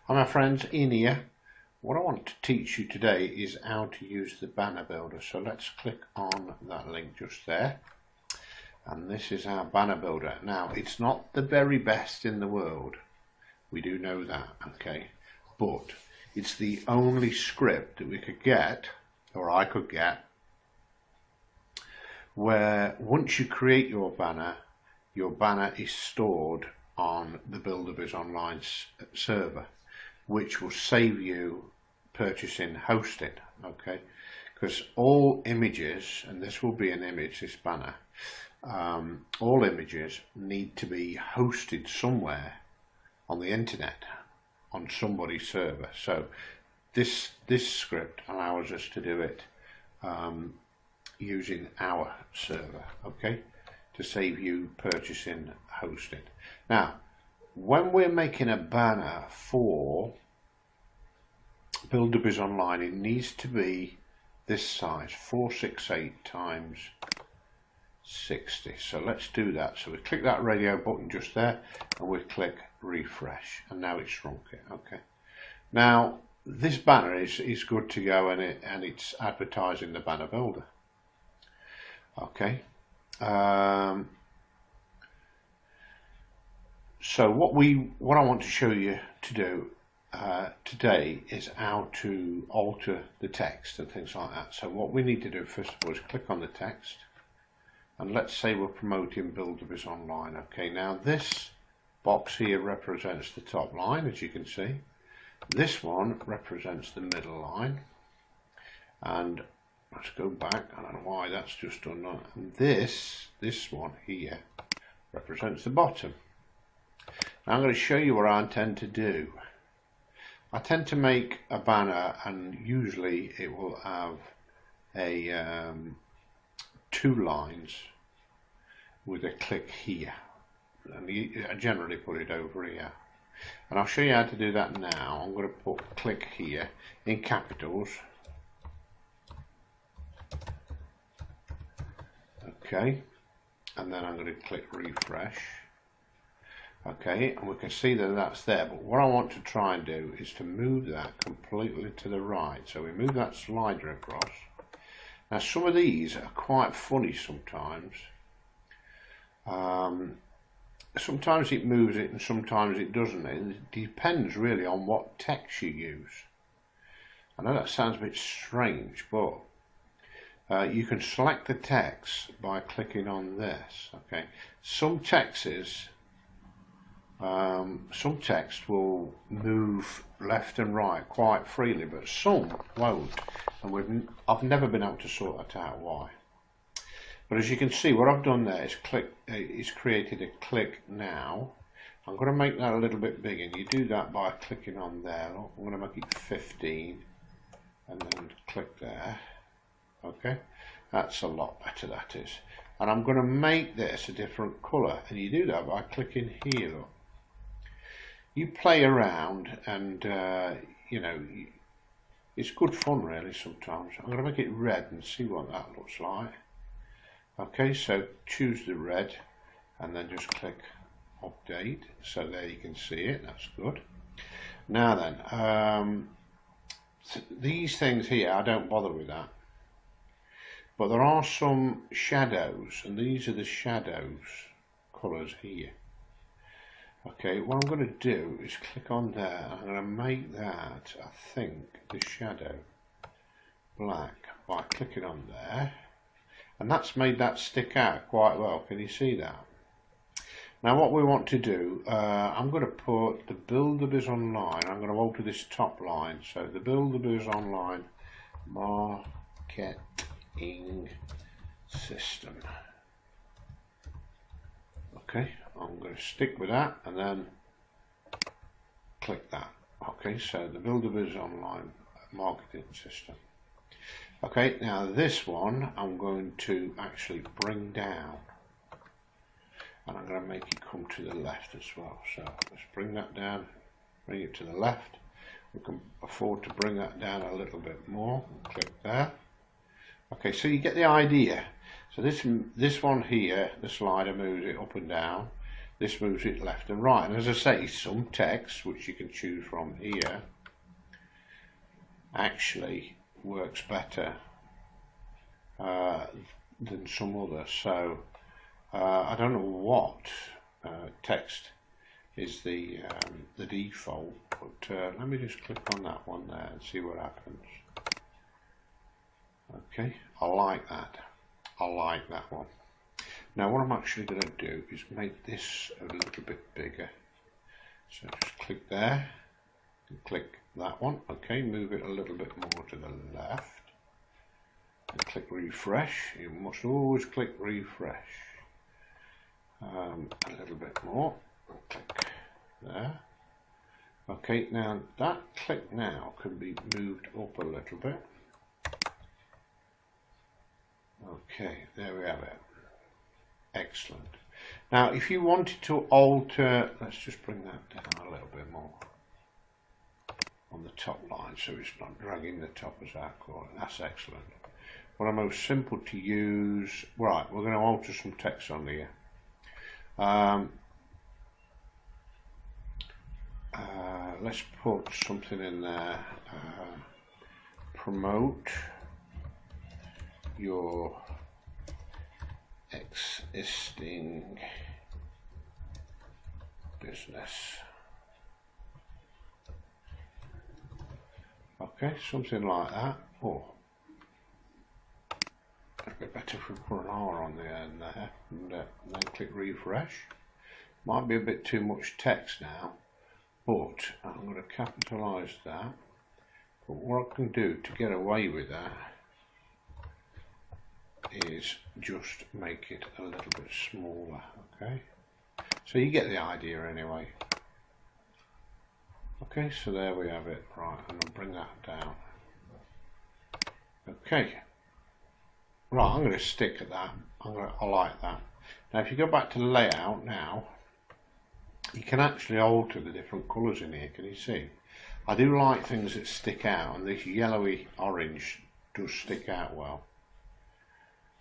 Hi my friends, Ian here. What I want to teach you today is how to use the banner builder. So let's click on that link just there. And this is our banner builder. Now, it's not the very best in the world. We do know that, okay? But it's the only script that we could get, or I could get, where once you create your banner is stored on the Buildabizonline server, which will save you purchasing hosting, okay? Because all images, and this will be an image, this banner, all images need to be hosted somewhere on the internet, on somebody's server. So this script allows us to do it using our server, okay, to save you purchasing hosting. Now, when we're making a banner for Buildabizonline, it needs to be this size, 468 times 60. So let's do that. So we click that radio button just there, and we click refresh, and now it's shrunk it. Okay. Now this banner is good to go, and it's advertising the banner builder. Okay. So what I want to show you to do today is how to alter the text and things like that. So what we need to do first of all is click on the text, and let's say we're promoting Buildabizonline. Okay, now this box here represents the top line, as you can see. This one represents the middle line, and let's go back. I don't know why that's just done that. And this one here represents the bottom. Now I'm going to show you what I intend to do. I tend to make a banner, and usually it will have a 2 lines with a click here, and I generally put it over here. And I'll show you how to do that now. I'm going to put click here in capitals. Okay, and then I'm going to click refresh. Okay, and we can see that that's there, but what I want to try and do is to move that completely to the right. So we move that slider across. Now some of these are quite funny sometimes. Sometimes it moves it and sometimes it doesn't. It depends really on what text you use. I know that sounds a bit strange, but you can select the text by clicking on this. Okay, some text will move left and right quite freely, but some won't, and I've never been able to sort that out why. But as you can see, what I've done there is created a click now. I'm going to make that a little bit bigger, and you do that by clicking on there. I'm going to make it 15 and then click there. Okay, that's a lot better, that is. And I'm going to make this a different colour, and you do that by clicking here. Look, you play around, and you know, it's good fun really sometimes. I'm going to make it red and see what that looks like. Okay, so choose the red and then just click update. So there you can see it, that's good. Now then, these things here, I don't bother with that. But there are some shadows, and these are the shadows colours here. Okay, what I'm going to do is click on there. I'm going to make that, I think, the shadow black by clicking on there. And that's made that stick out quite well. Can you see that? Now what we want to do, I'm going to put the Buildabizonline, I'm going to alter this top line. So the Buildabizonline marketing system. Okay, I'm going to stick with that and then click that. Okay, so the Buildabizonline marketing system. Okay, now this one I'm going to actually bring down, and I'm going to make it come to the left as well. So let's bring that down, bring it to the left. We can afford to bring that down a little bit more. Click there. Okay, so you get the idea. So this one here, the slider moves it up and down. this moves it left and right. And as I say, some text, which you can choose from here, actually works better than some others. So I don't know what text is the default, but let me just click on that one there and see what happens. Okay, I like that. I like that one. Now what I'm actually going to do is make this a little bit bigger. So just click there and click that one. Okay, move it a little bit more to the left and click refresh. You must always click refresh. A little bit more. Click there. Okay, now that click now can be moved up a little bit. Okay, there we have it. Excellent. Now if you wanted to alter, let's just bring that down a little bit more on the top line so it's not dragging the top as I call it. That's excellent. What are most simple to use? Right, we're going to alter some text on here. Let's put something in there. Promote your existing business. Okay, something like that. Oh, it'd be better if we put an R on the end there and then click refresh. Might be a bit too much text now, but I'm going to capitalise that. But what I can do to get away with that is just make it a little bit smaller. Okay, so you get the idea anyway. Okay, so there we have it. Right, I'm going to bring that down. Okay, right, I'm going to stick at that. I like that. Now if you go back to layout now, you can actually alter the different colours in here. Can you see? I do like things that stick out, and this yellowy orange does stick out well.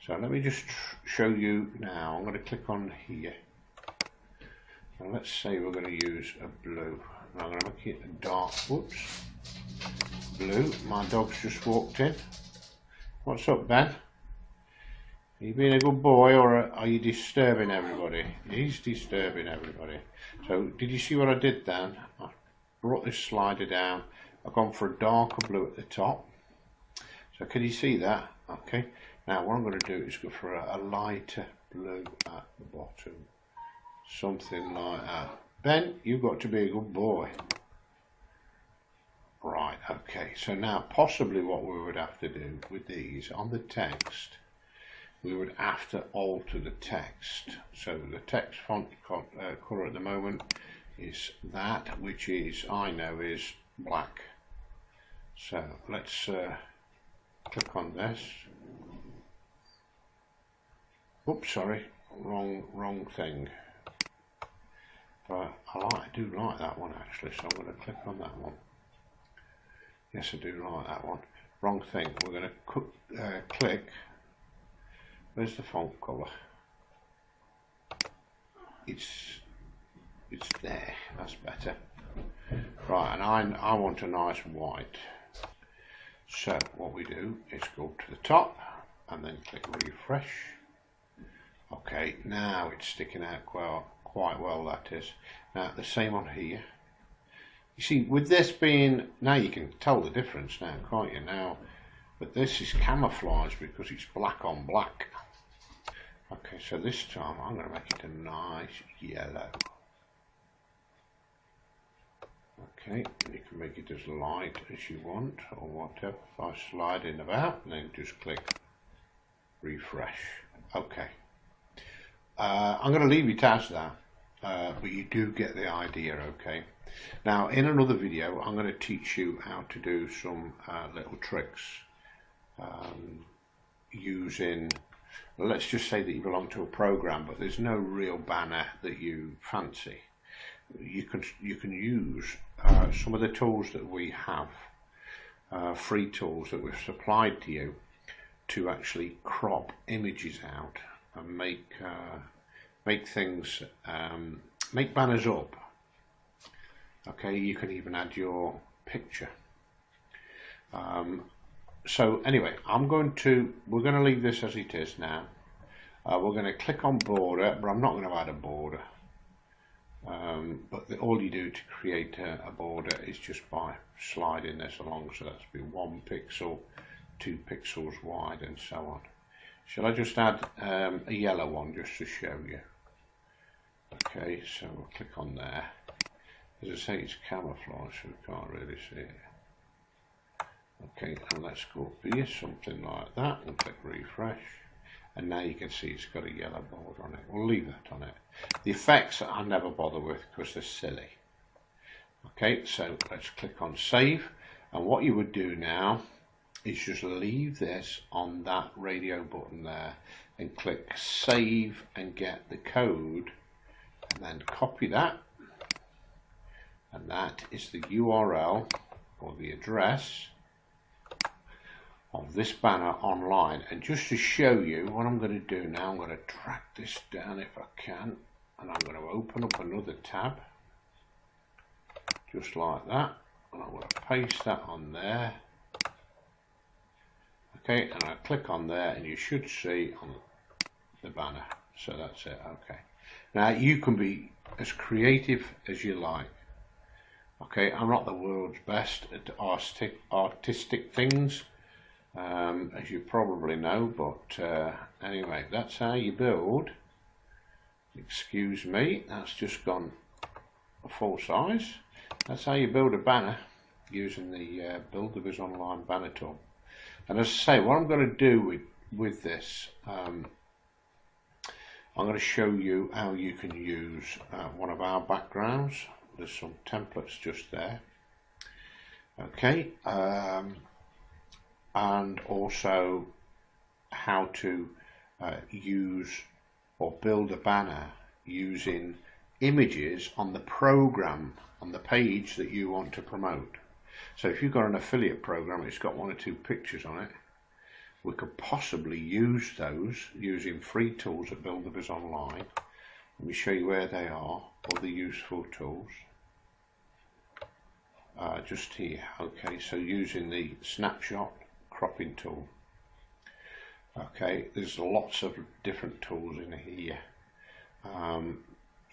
So let me just show you now. I'm going to click on here. And let's say we're going to use a blue. And I'm going to make it a dark, whoops, blue. My dog's just walked in. What's up, Ben? Are you being a good boy, or are you disturbing everybody? He's disturbing everybody. So did you see what I did then? I brought this slider down. I've gone for a darker blue at the top. So can you see that? Okay. Now what I'm going to do is go for a lighter blue at the bottom. Something like that. Ben, you've got to be a good boy. Right, okay. So now possibly what we would have to do with these on the text, we would have to alter the text. So the text font colour at the moment is that, which is, I know, is black. So let's click on this. Oops, sorry, wrong thing. But I do like that one actually, so I'm going to click on that one. Yes, I do like that one. Wrong thing. We're going to click. Where's the font colour? It's there. That's better. Right, and I want a nice white. So what we do is go to the top and then click refresh. Okay, now it's sticking out quite well, that is. Now the same on here. You see, with this being, now you can tell the difference now, can't you? Now, but this is camouflage because it's black on black. Okay, so this time I'm going to make it a nice yellow. Okay, and you can make it as light as you want or whatever. If I slide in about and then just click refresh. Okay. I'm going to leave it as that, but you do get the idea, okay? Now, in another video, I'm going to teach you how to do some little tricks using, well, let's just say that you belong to a program, but there's no real banner that you fancy. You can use some of the tools that we have, free tools that we've supplied to you, to actually crop images out and make things make banners up. Okay, you can even add your picture. So anyway, we're going to leave this as it is now. We're going to click on border, but I'm not going to add a border. But all you do to create a border is just by sliding this along, so that's be 1 pixel, 2 pixels wide, and so on. Shall I just add a yellow one just to show you? Okay, so we'll click on there. As I say, it's camouflage, so we can't really see it. Okay, and let's go up here, something like that, and click refresh. And now you can see it's got a yellow border on it. We'll leave that on it. The effects I never bother with because they're silly. Okay, so let's click on save. And what you would do now is just leave this on that radio button there and click save and get the code, and then copy that. And that is the URL or the address of this banner online. And just to show you what I'm going to do now, I'm going to drag this down if I can, and I'm going to open up another tab just like that, and I'm going to paste that on there. Okay, and I click on there and you should see on the banner. So that's it. Okay, now you can be as creative as you like. Okay, I'm not the world's best at artistic things, as you probably know, but anyway, that's how you build. Excuse me, that's just gone full size. That's how you build a banner using the Buildabizonline banner tool. And as I say, what I'm going to do with this, I'm going to show you how you can use one of our backgrounds. There's some templates just there. Okay, and also how to use or build a banner using images on the program on the page that you want to promote. So if you've got an affiliate program, it's got 1 or 2 pictures on it, we could possibly use those using free tools at Buildabizonline. Let me show you where they are, all the useful tools. Just here. Okay, so using the snapshot cropping tool. Okay, there's lots of different tools in here.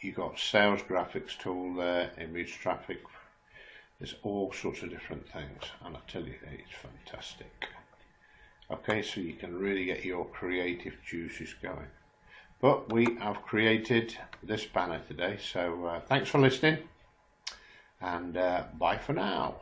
You've got sales graphics tool there, image traffic. There's all sorts of different things, and I tell you, it's fantastic. Okay, so you can really get your creative juices going. But we have created this banner today, so thanks for listening, and bye for now.